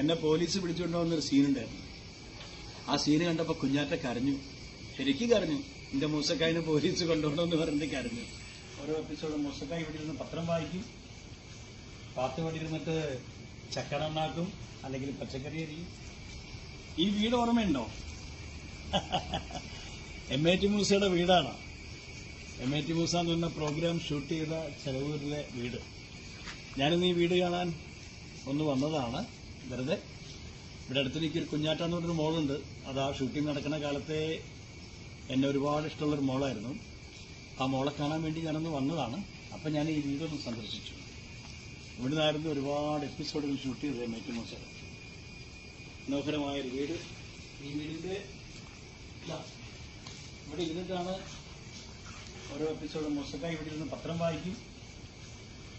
എന്നെ പോലീസ് പിടിച്ചുകൊണ്ട് വന്നൊരു സീനുണ്ടായിരുന്നു. ആ സീന് കണ്ടപ്പോൾ കുഞ്ഞാറ്റ കരഞ്ഞു, ശരിക്കും കരഞ്ഞു. എന്റെ മൂസക്കായിനെ പോലീസ് കൊണ്ടുപോകണമെന്ന് പറഞ്ഞിട്ട് കരഞ്ഞു. ഓരോ എപ്പിസോഡ് മൂസക്കായി ഇവിടെ ഇരുന്ന് പത്രം വായിക്കും, പാത്ത് വേണ്ടിയിരുന്നിട്ട് ചക്കണണ്ണാക്കും, അല്ലെങ്കിൽ പച്ചക്കറി അരിയും. ഈ വീട് ഓർമ്മയുണ്ടോ? MAT മൂസയുടെ വീടാണ്. MAT മൂസ എന്ന് പറഞ്ഞ പ്രോഗ്രാം ഷൂട്ട് ചെയ്ത ചെലവൂരിലെ വീട്. ഞാനിന്ന് ഈ വീട് കാണാൻ ഒന്ന് വന്നതാണ് വെറുതെ. ഇവിടെ അടുത്തെനിക്കൊരു കുഞ്ഞാറ്റ എന്ന് പറഞ്ഞൊരു മോളുണ്ട്. അത് ആ ഷൂട്ടിംഗ് നടക്കുന്ന കാലത്തെ എന്നെ ഒരുപാട് ഇഷ്ടമുള്ളൊരു മോളായിരുന്നു. ആ മോളെ കാണാൻ വേണ്ടി ഞാനൊന്ന് വന്നതാണ്. അപ്പം ഞാൻ ഈ വീടൊന്ന് സന്ദർശിച്ചു. ഇവിടുന്നായിരുന്നു ഒരുപാട് എപ്പിസോഡുകൾ ഷൂട്ട് ചെയ്തത് MAT മൂസ. മനോഹരമായൊരു വീട്. ഈ വീടിന്റെ ഇവിടെ ഇരുന്നിട്ടാണ് ഓരോ എപ്പിസോഡും. മൂസക്കായി ഇവിടെ ഇരുന്ന് പത്രം വായിക്കും,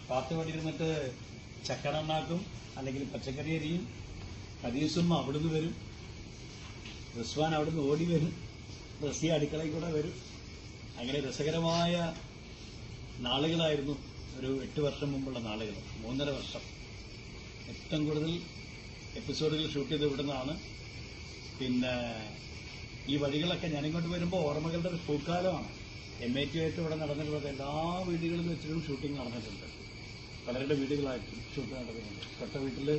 പാത്ത് വേണ്ടിയിരുന്നിട്ട് ചക്കണണ്ണാക്കും, അല്ലെങ്കിൽ പച്ചക്കറി അരിയും. ഹദീസും അവിടുന്ന് വരും, റിസ്വാൻ അവിടുന്ന് ഓടി വരും, റസിയ അടുക്കളയിൽ കൂടെ വരും. അങ്ങനെ രസകരമായ നാളുകളായിരുന്നു. ഒരു 8 വർഷം മുമ്പുള്ള നാളുകൾ, 3.5 വർഷം. ഏറ്റവും കൂടുതൽ എപ്പിസോഡുകൾ ഷൂട്ട് ചെയ്ത് ഇവിടുന്നാണ്. പിന്നെ ഈ വഴികളൊക്കെ ഞാനിങ്ങോട്ട് വരുമ്പോൾ ഓർമ്മകളുടെ ഒരു പൂക്കാലമാണ്. MAT ആയിട്ട് ഇവിടെ നടന്നിട്ടുള്ളത് എല്ലാ വീടുകളിൽ വെച്ചിട്ടും ഷൂട്ടിംഗ് നടന്നിട്ടുണ്ട്. പലരുടെ വീടുകളായിട്ടും ഷൂട്ട് നടക്കുന്നുണ്ട്. തൊട്ട വീട്ടിൽ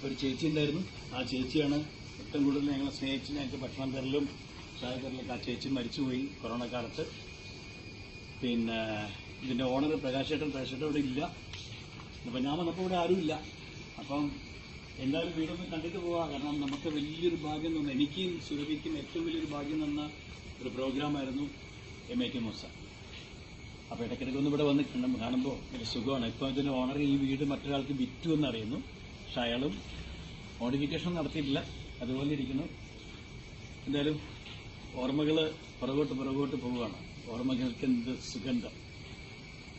ഒരു ചേച്ചി ഉണ്ടായിരുന്നു. ആ ചേച്ചിയാണ് ഏറ്റവും കൂടുതൽ ഞങ്ങളെ സ്നേഹിച്ച് ഞങ്ങൾക്ക് ഭക്ഷണം തരലും ചായ തരലൊക്കെ. ആ ചേച്ചി മരിച്ചുപോയി കൊറോണ കാലത്ത്. പിന്നെ ഇതിന്റെ ഓണർ പ്രകാശേട്ടൻ ഇവിടെ ഇല്ല. അപ്പം ഞാൻ വന്നപ്പോൾ ഇവിടെ ആരുമില്ല. അപ്പം എന്തായാലും വീടൊന്ന് കണ്ടിട്ട് പോവാം. കാരണം നമുക്ക് വലിയൊരു ഭാഗ്യം തന്ന, എനിക്കും സുരഭിക്കും ഏറ്റവും വലിയൊരു ഭാഗ്യം തന്ന ഒരു പ്രോഗ്രാമായിരുന്നു MAT മൂസ. അപ്പോൾ ഇടയ്ക്കിടയ്ക്കൊന്നും ഇവിടെ വന്ന് കാണുമ്പോൾ ഒരു സുഖമാണ്. ഇപ്പോൾ ഇതിന്റെ ഓണർ ഈ വീട് മറ്റൊരാൾക്ക് വിറ്റു എന്നറിയുന്നു. പക്ഷെ അയാളും മോഡിഫിക്കേഷൻ നടത്തിയിട്ടില്ല, അതുപോലെ ഇരിക്കുന്നു. എന്തായാലും ഓർമ്മകൾ പുറകോട്ട് പോവുകയാണ്. ഓർമ്മകൾക്ക് എന്ത് സുഗന്ധം.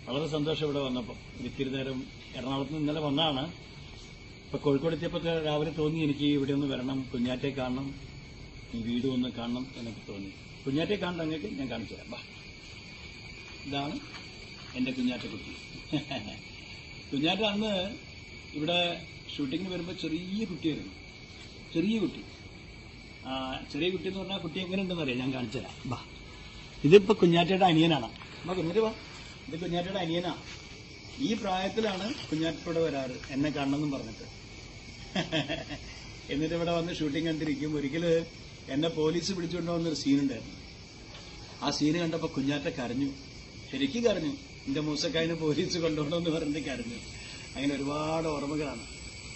വളരെ സന്തോഷം ഇവിടെ വന്നപ്പോൾ. ഇത്തിരി നേരം എറണാകുളത്ത് നിന്ന് ഇന്നലെ വന്നതാണ്. ഇപ്പൊ കോഴിക്കോട് എത്തിയപ്പോൾ രാവിലെ തോന്നി എനിക്ക് ഇവിടെ ഒന്ന് വരണം, കുഞ്ഞാറ്റെ കാണണം, ഈ വീട് ഒന്ന് കാണണം എന്നൊക്കെ തോന്നി. കുഞ്ഞാറ്റെ കാണണം, അങ്ങേക്ക് ഞാൻ കാണിച്ചു തരാം. ഇതാണ് എന്റെ കുഞ്ഞാറ്റക്കുട്ടി. കുഞ്ഞാറ്റ അന്ന് ഇവിടെ ഷൂട്ടിങ്ങിന് വരുമ്പോൾ ചെറിയ കുട്ടിയായിരുന്നു. ചെറിയ കുട്ടി എന്ന് പറഞ്ഞാൽ കുട്ടി എങ്ങനെയുണ്ടെന്ന് അറിയാം, ഞാൻ കാണിച്ചു തരാം. ഇതിപ്പോ കുഞ്ഞാറ്റയുടെ അനിയനാണ്. കുഞ്ഞാറ്റ ഇത് കുഞ്ഞാറ്റയുടെ അനിയനാ. ഈ പ്രായത്തിലാണ് കുഞ്ഞാറ്റയോടെ വരാറ് എന്നെ കാണണമെന്നും പറഞ്ഞിട്ട്. എന്നിട്ട് ഇവിടെ വന്ന് ഷൂട്ടിംഗ് കണ്ടിരിക്കും. ഒരിക്കല് എന്നെ പോലീസ് പിടിച്ചുകൊണ്ട് വന്നൊരു സീനുണ്ടായിരുന്നു. ആ സീന് കണ്ടപ്പോൾ കുഞ്ഞാറ്റ കരഞ്ഞു, ശരിക്കും കരഞ്ഞു. എന്റെ മൂസക്കായിനെ പോലീസ് കൊണ്ടുപോകണമെന്ന് പറഞ്ഞിട്ട് കരഞ്ഞു. അങ്ങനെ ഒരുപാട് ഓർമ്മകളാണ്.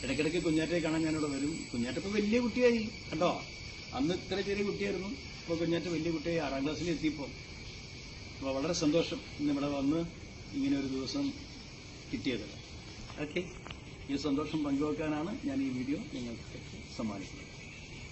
ഇടയ്ക്കിടയ്ക്ക് കുഞ്ഞാറ്റയെ കാണാൻ ഞാനിവിടെ വരും. കുഞ്ഞാറ്റ ഇപ്പൊ വലിയ കുട്ടിയായി കണ്ടോ. അന്ന് ഇത്ര ചെറിയ കുട്ടിയായിരുന്നു. ഇപ്പൊ കുഞ്ഞാറ്റ വലിയ കുട്ടിയായി, 6ാം ക്ലാസ്സിൽ എത്തിയപ്പോൾ. അപ്പോൾ വളരെ സന്തോഷം ഇന്നിവിടെ വന്ന് ഇങ്ങനെ ഒരു ദിവസം കിട്ടിയത്. ഓക്കെ, ഈ സന്തോഷം പങ്കുവെക്കാനാണ് ഞാൻ ഈ വീഡിയോ നിങ്ങൾക്ക് സമ്മാനിക്കുന്നത്.